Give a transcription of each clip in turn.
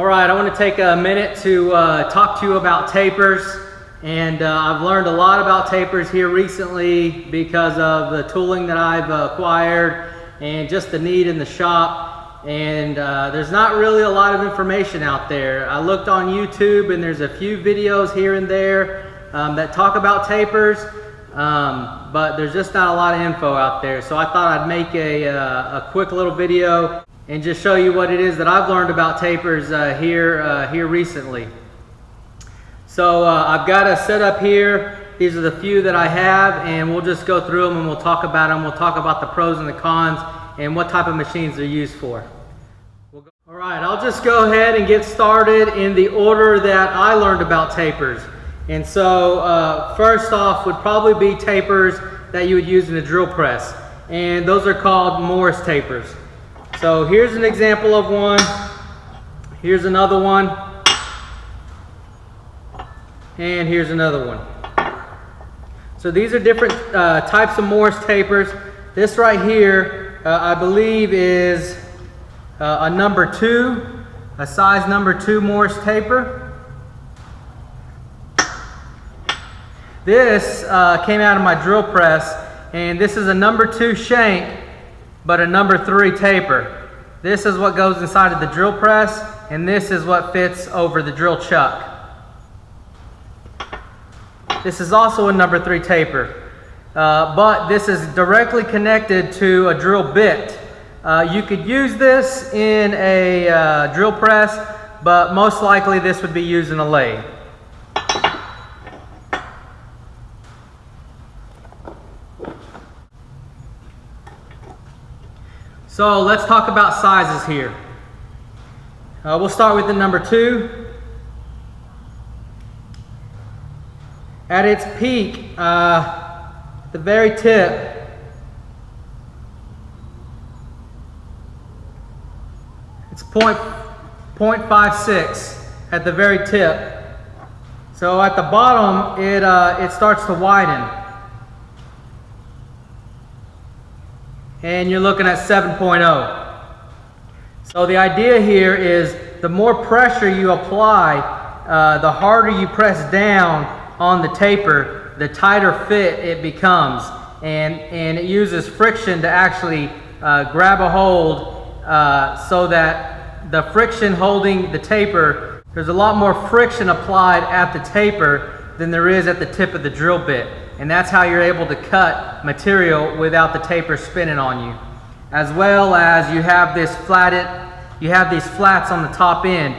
All right, I want to take a minute to talk to you about tapers. And I've learned a lot about tapers here recently because of the tooling that I've acquired and just the need in the shop. And there's not really a lot of information out there. I looked on YouTube and there's a few videos here and there that talk about tapers, but there's just not a lot of info out there. So I thought I'd make a quick little video and just show you what it is that I've learned about tapers here recently. So I've got a setup here. These are the few that I have, and we'll just go through them and we'll talk about them. We'll talk about the pros and the cons and what type of machines they're used for. All right, I'll just go ahead and get started in the order that I learned about tapers. And so first off would probably be tapers that you would use in a drill press. And those are called Morse tapers. So here's an example of one. Here's another one. And here's another one. So these are different types of Morse tapers. This right here, I believe is a number 2, a size number 2 Morse taper. This came out of my drill press, and this is a number 2 shank, but a number 3 taper. This is what goes inside of the drill press, and this is what fits over the drill chuck. This is also a number 3 taper, but this is directly connected to a drill bit. You could use this in a drill press, but most likely this would be used in a lathe. So let's talk about sizes here. We'll start with the number 2. At its peak, the very tip, it's 0.56 at the very tip. So at the bottom, it starts to widen. And you're looking at 7.0. So the idea here is the more pressure you apply, the harder you press down on the taper, the tighter fit it becomes. And it uses friction to actually grab a hold so that the friction holding the taper, there's a lot more friction applied at the taper than there is at the tip of the drill bit. And that's how you're able to cut material without the taper spinning on you. As well as you have these flats on the top end.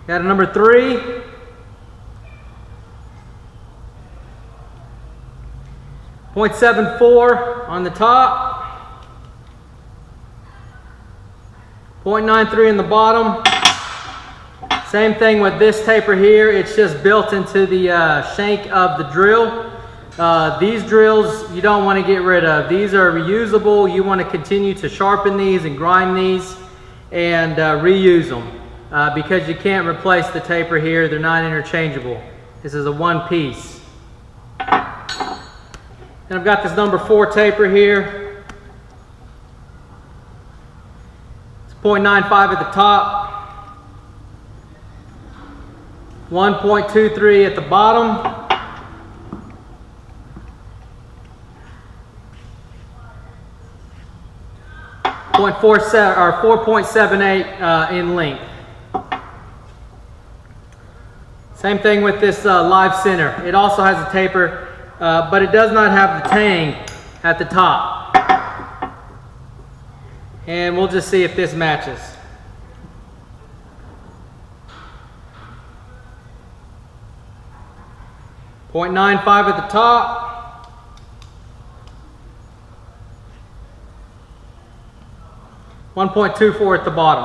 Got a number 3. .74 on the top. 0.93 in the bottom. Same thing with this taper here. It's just built into the shank of the drill. These drills you don't want to get rid of. These are reusable. You want to continue to sharpen these and grind these and reuse them because you can't replace the taper here. They're not interchangeable. This is a one piece. And I've got this number 4 taper here. It's 0.95 at the top. 1.23 at the bottom. .47 or 4.78 in length. Same thing with this live center. It also has a taper, but it does not have the tang at the top. And we'll just see if this matches. 0.95 at the top. 1.24 at the bottom.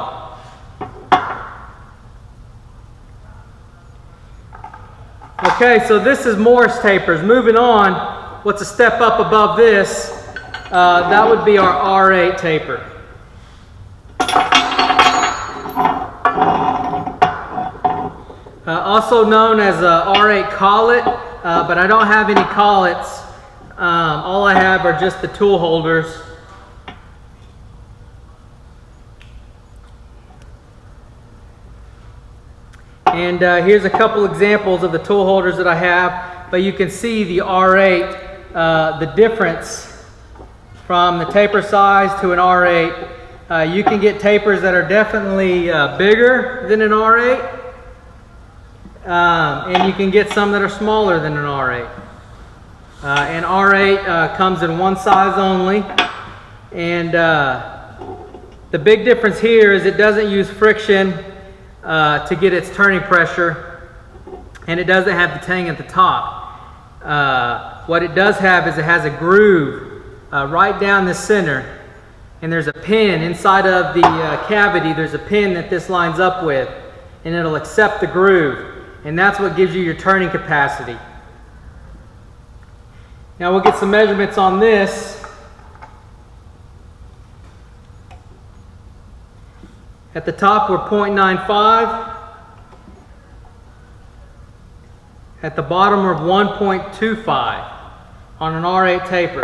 Okay, so this is Morse tapers. Moving on, what's a step up above this? That would be our R8 taper. Also known as a R8 collet, but I don't have any collets. All I have are just the tool holders. And here's a couple examples of the tool holders that I have, but you can see the R8, the difference from the taper size to an R8. You can get tapers that are definitely bigger than an R8, and you can get some that are smaller than an R8. An R8 comes in one size only, and the big difference here is it doesn't use friction to get its turning pressure, and it doesn't have the tang at the top. What it does have is it has a groove right down the center, and there's a pin inside of the cavity. There's a pin that this lines up with, and it'll accept the groove, and that's what gives you your turning capacity. Now we'll get some measurements on this. At the top we're 0.95. At the bottom we're 1.25 on an R8 taper.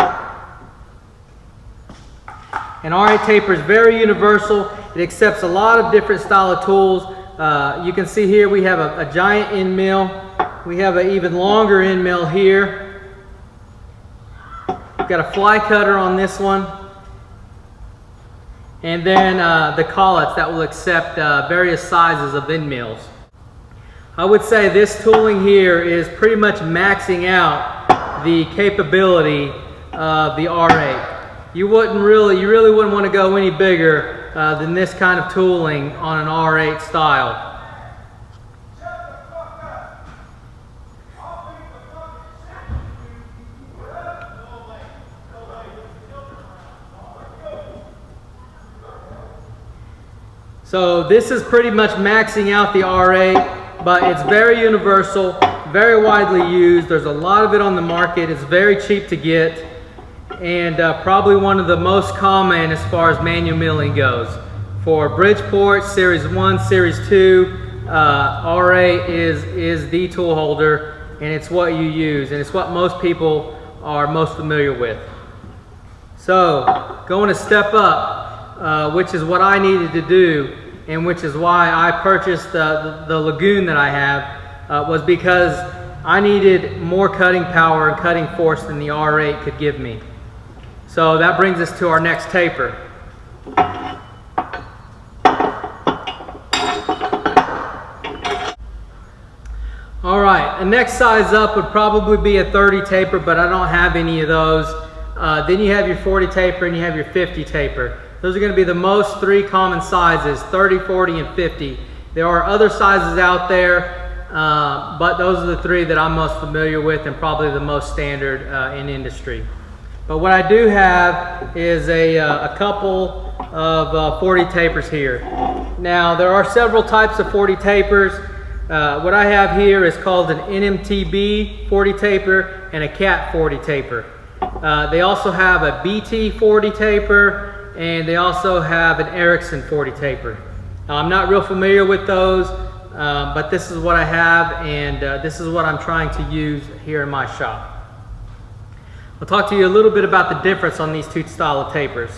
An R8 taper is very universal. It accepts a lot of different style of tools. You can see here we have a giant end mill. We have an even longer end mill here. We've got a fly cutter on this one. And then the collets that will accept various sizes of end mills. I would say this tooling here is pretty much maxing out the capability of the R8. You really wouldn't want to go any bigger than this kind of tooling on an R8 style. So this is pretty much maxing out the R8, but it's very universal, very widely used. There's a lot of it on the market. It's very cheap to get, and probably one of the most common as far as manual milling goes. For Bridgeport, Series 1, Series 2, R8 is the tool holder, and it's what you use, and it's what most people are most familiar with. So, going a step up, which is what I needed to do, and which is why I purchased the Lagoon that I have, was because I needed more cutting power and cutting force than the R8 could give me. So that brings us to our next taper. All right, the next size up would probably be a 30 taper, but I don't have any of those. Then you have your 40 taper and you have your 50 taper. Those are going to be the most three common sizes, 30, 40, and 50. There are other sizes out there, but those are the three that I'm most familiar with and probably the most standard in industry. But what I do have is a couple of 40 tapers here. Now, there are several types of 40 tapers. What I have here is called an NMTB 40 taper and a CAT 40 taper. They also have a BT 40 taper, and they also have an Erickson 40 taper. I'm not real familiar with those, but this is what I have, and this is what I'm trying to use here in my shop. I'll talk to you a little bit about the difference on these two style of tapers.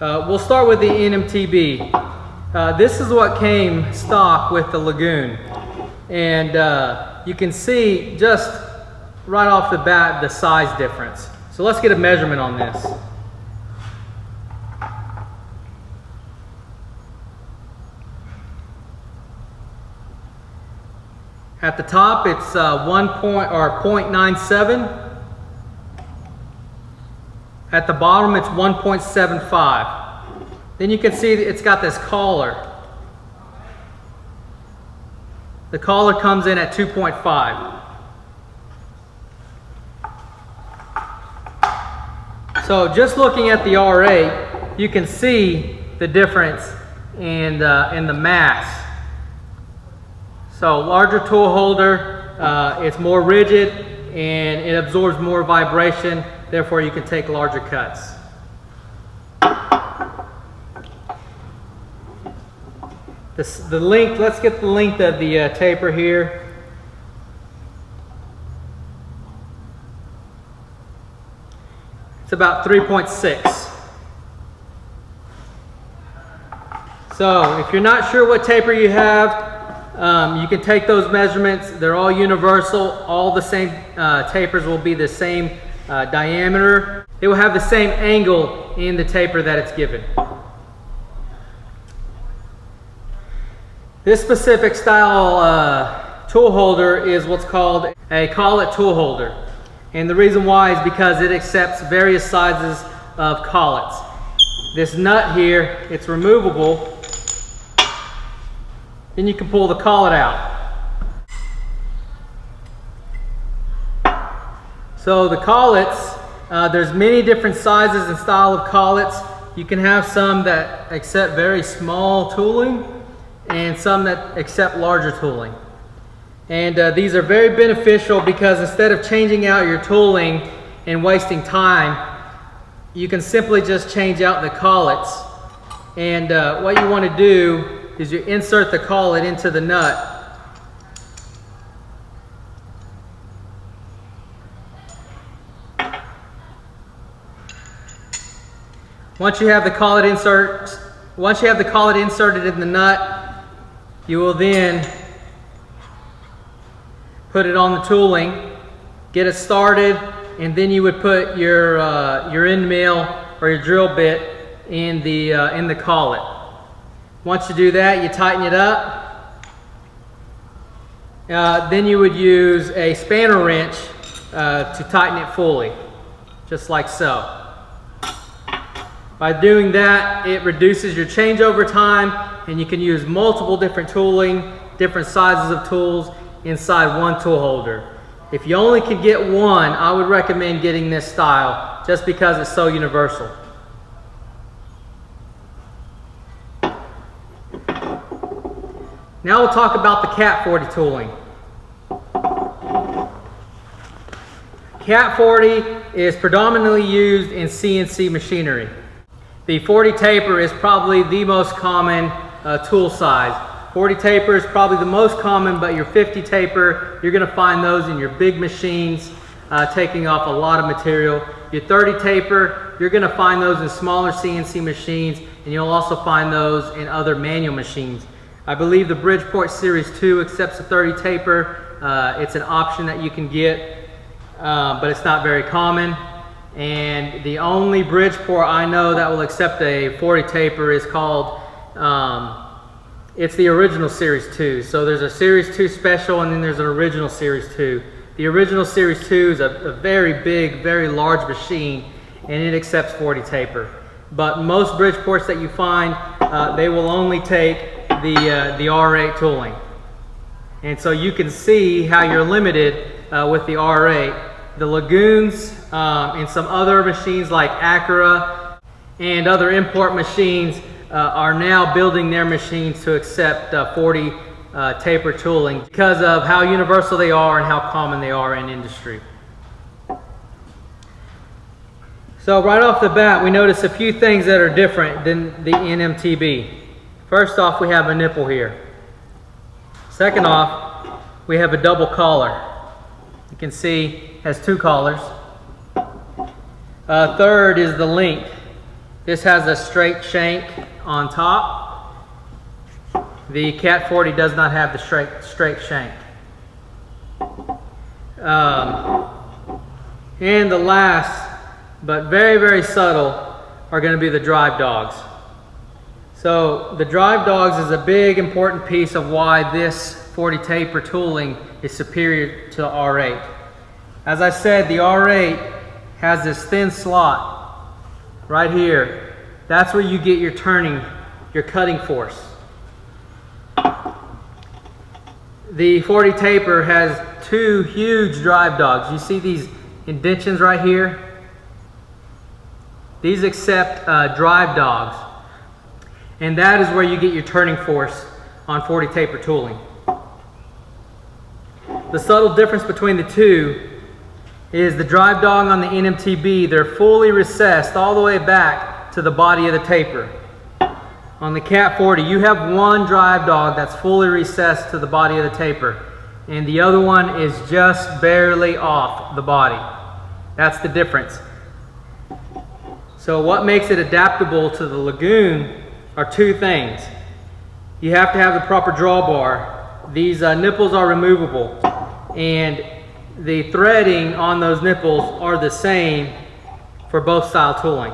We'll start with the NMTB. This is what came stock with the Lagoon, and you can see just right off the bat the size difference. So let's get a measurement on this. At the top, it's 0.97. At the bottom, it's 1.75. Then you can see that it's got this collar. The collar comes in at 2.5. So just looking at the R8, you can see the difference in the mass. So larger tool holder, it's more rigid and it absorbs more vibration, therefore you can take larger cuts. The length, let's get the length of the taper here. It's about 3.6. So if you're not sure what taper you have, You can take those measurements. They're all universal. All the same tapers will be the same diameter. It will have the same angle in the taper that it's given. This specific style tool holder is what's called a collet tool holder. And the reason why is because it accepts various sizes of collets. This nut here, it's removable. Then you can pull the collet out. So the collets, there's many different sizes and style of collets. You can have some that accept very small tooling and some that accept larger tooling. And these are very beneficial because instead of changing out your tooling and wasting time, you can simply just change out the collets. And what you want to do is you insert the collet into the nut. Once you have the collet inserted in the nut, you will then put it on the tooling, get it started, and then you would put your end mill or your drill bit in the collet. Once you do that, you tighten it up. Then you would use a spanner wrench to tighten it fully, just like so. By doing that, it reduces your changeover time, and you can use multiple different tooling, different sizes of tools inside one tool holder. If you only can get one, I would recommend getting this style just because it's so universal. Now we'll talk about the Cat 40 tooling. Cat 40 is predominantly used in CNC machinery. The 40 taper is probably the most common tool size. 40 taper is probably the most common, but your 50 taper, you're going to find those in your big machines taking off a lot of material. Your 30 taper, you're going to find those in smaller CNC machines, and you'll also find those in other manual machines. I believe the Bridgeport Series 2 accepts a 30 taper. It's an option that you can get, but it's not very common. And the only Bridgeport I know that will accept a 40 taper is called, it's the original Series 2. So there's a Series 2 special, and then there's an original Series 2. The original Series 2 is a very big, very large machine, and it accepts 40 taper. But most Bridgeports that you find, they will only take the R8 tooling. And so you can see how you're limited with the R8. The Lagoons and some other machines like Acura and other import machines are now building their machines to accept 40 taper tooling because of how universal they are and how common they are in industry. So right off the bat, we notice a few things that are different than the NMTB. First off, we have a nipple here. Second off, we have a double collar. You can see it has two collars. Third is the length. This has a straight shank on top. The Cat 40 does not have the straight shank. And the last, but very, very subtle, are going to be the drive dogs. So the drive dogs is a big important piece of why this 40 taper tooling is superior to the R8. As I said, the R8 has this thin slot right here. That's where you get your turning, your cutting force. The 40 taper has two huge drive dogs. You see these indentions right here? These accept drive dogs. And that is where you get your turning force on 40 taper tooling. The subtle difference between the two is the drive dog on the NMTB, they're fully recessed all the way back to the body of the taper. On the Cat 40, you have one drive dog that's fully recessed to the body of the taper, and the other one is just barely off the body. That's the difference. So what makes it adaptable to the Lagoon are two things. You have to have the proper drawbar, these nipples are removable, and the threading on those nipples are the same for both style tooling.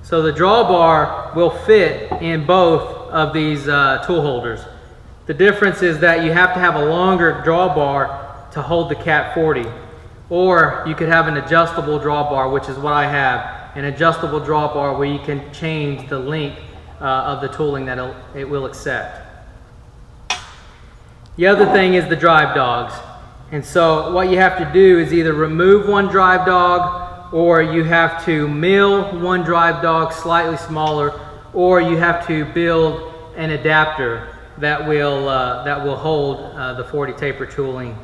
So the drawbar will fit in both of these tool holders. The difference is that you have to have a longer drawbar to hold the Cat 40, or you could have an adjustable drawbar, which is what I have, an adjustable drawbar where you can change the length of the tooling that it will accept. The other thing is the drive dogs. And so what you have to do is either remove one drive dog, or you have to mill one drive dog slightly smaller, or you have to build an adapter that will hold the 40 taper tooling.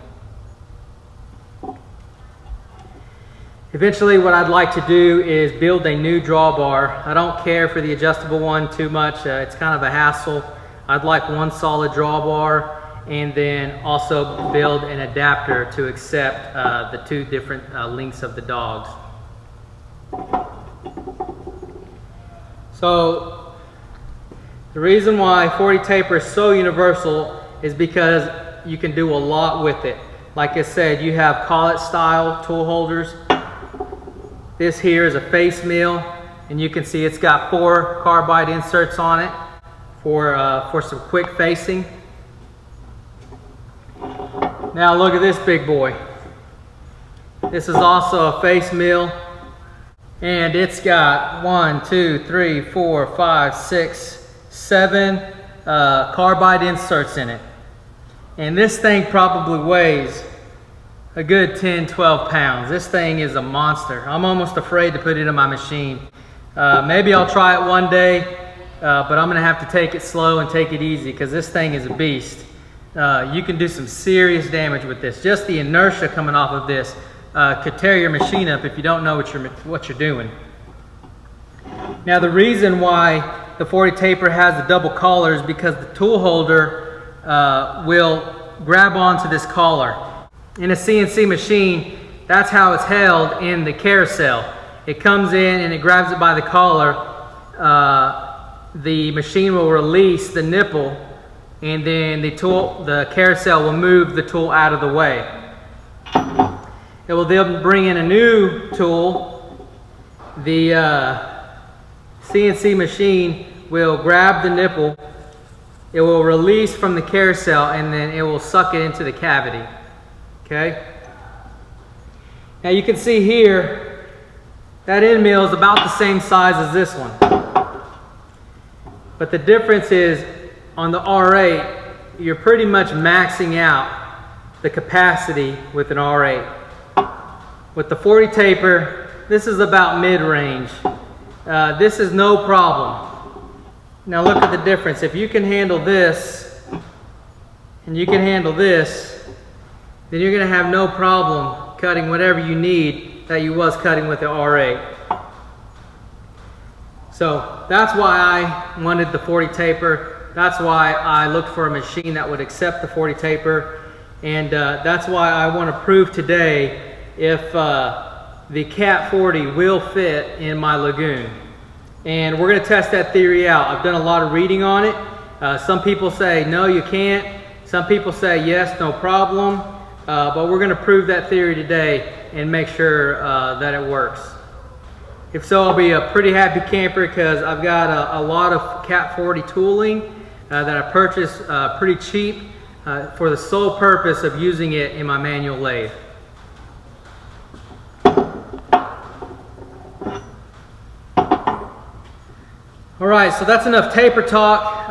Eventually what I'd like to do is build a new drawbar. I don't care for the adjustable one too much. It's kind of a hassle. I'd like one solid drawbar, and then also build an adapter to accept the two different lengths of the dogs. So the reason why 40 taper is so universal is because you can do a lot with it. Like I said, you have collet style tool holders. This here is a face mill, and you can see it's got 4 carbide inserts on it for some quick facing. Now look at this big boy. This is also a face mill, and it's got 1, 2, 3, 4, 5, 6, 7 carbide inserts in it. And this thing probably weighs a good 10, 12 pounds. This thing is a monster. I'm almost afraid to put it in my machine. Maybe I'll try it one day, but I'm gonna have to take it slow and take it easy, because this thing is a beast. You can do some serious damage with this. Just the inertia coming off of this could tear your machine up if you don't know what you're doing. Now the reason why the 40 taper has the double collar is because the tool holder will grab onto this collar. In a CNC machine, that's how it's held in the carousel. It comes in and it grabs it by the collar. The machine will release the nipple, and then the carousel will move the tool out of the way. It will then bring in a new tool. The CNC machine will grab the nipple, it will release from the carousel, and then it will suck it into the cavity. Okay? Now you can see here that end mill is about the same size as this one. But the difference is, on the R8, you're pretty much maxing out the capacity with an R8. With the 40 taper, this is about mid-range. This is no problem. Now look at the difference. If you can handle this, and you can handle this, then you're going to have no problem cutting whatever you need that you was cutting with the R8. So that's why I wanted the 40 taper. That's why I looked for a machine that would accept the 40 taper. And that's why I want to prove today if the Cat 40 will fit in my Lagoon. And we're going to test that theory out. I've done a lot of reading on it. Some people say, no, you can't. Some people say, yes, no problem. But we're going to prove that theory today and make sure that it works. If so, I'll be a pretty happy camper, because I've got a lot of Cat 40 tooling that I purchased pretty cheap for the sole purpose of using it in my manual lathe. Alright, so that's enough taper talk.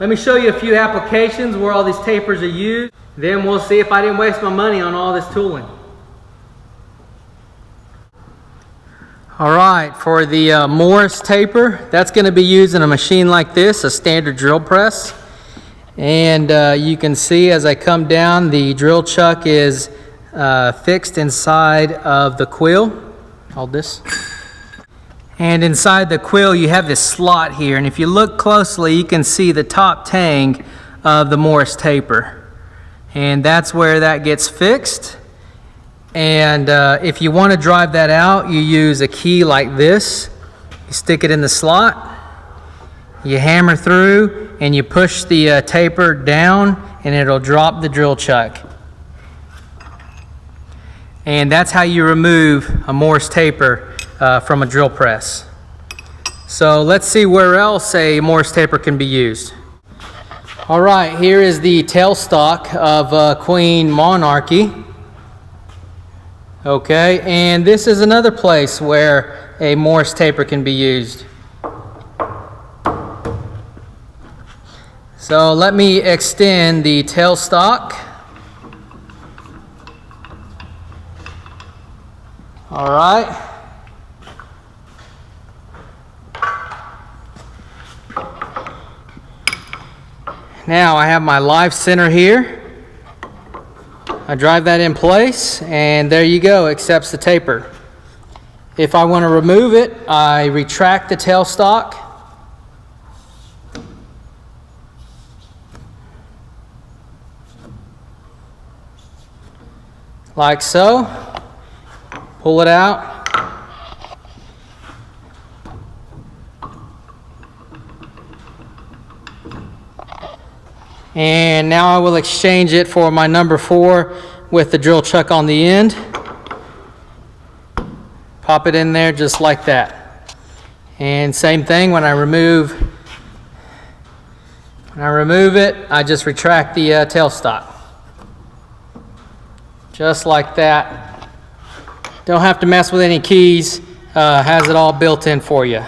Let me show you a few applications where all these tapers are used. Then we'll see if I didn't waste my money on all this tooling. Alright, for the Morris taper, that's going to be used in a machine like this, a standard drill press. And you can see as I come down, the drill chuck is fixed inside of the quill. Hold this. And inside the quill you have this slot here, and if you look closely you can see the top tang of the Morris taper. And that's where that gets fixed. And if you want to drive that out, you use a key like this. You stick it in the slot. you hammer through and you push the taper down and it'll drop the drill chuck. And that's how you remove a Morse taper from a drill press. So let's see where else a Morse taper can be used. All right, here is the tailstock of Queen Monarchy. Okay, and this is another place where a Morse taper can be used. So let me extend the tailstock. All right. Now I have my live center here. I drive that in place and there you go, accepts the taper. If I want to remove it, I retract the tailstock. Like so. Pull it out. And now I will exchange it for my number 4 with the drill chuck on the end. Pop it in there just like that. And same thing when I remove it, I just retract the tailstock. Just like that. Don't have to mess with any keys. Has it all built in for you.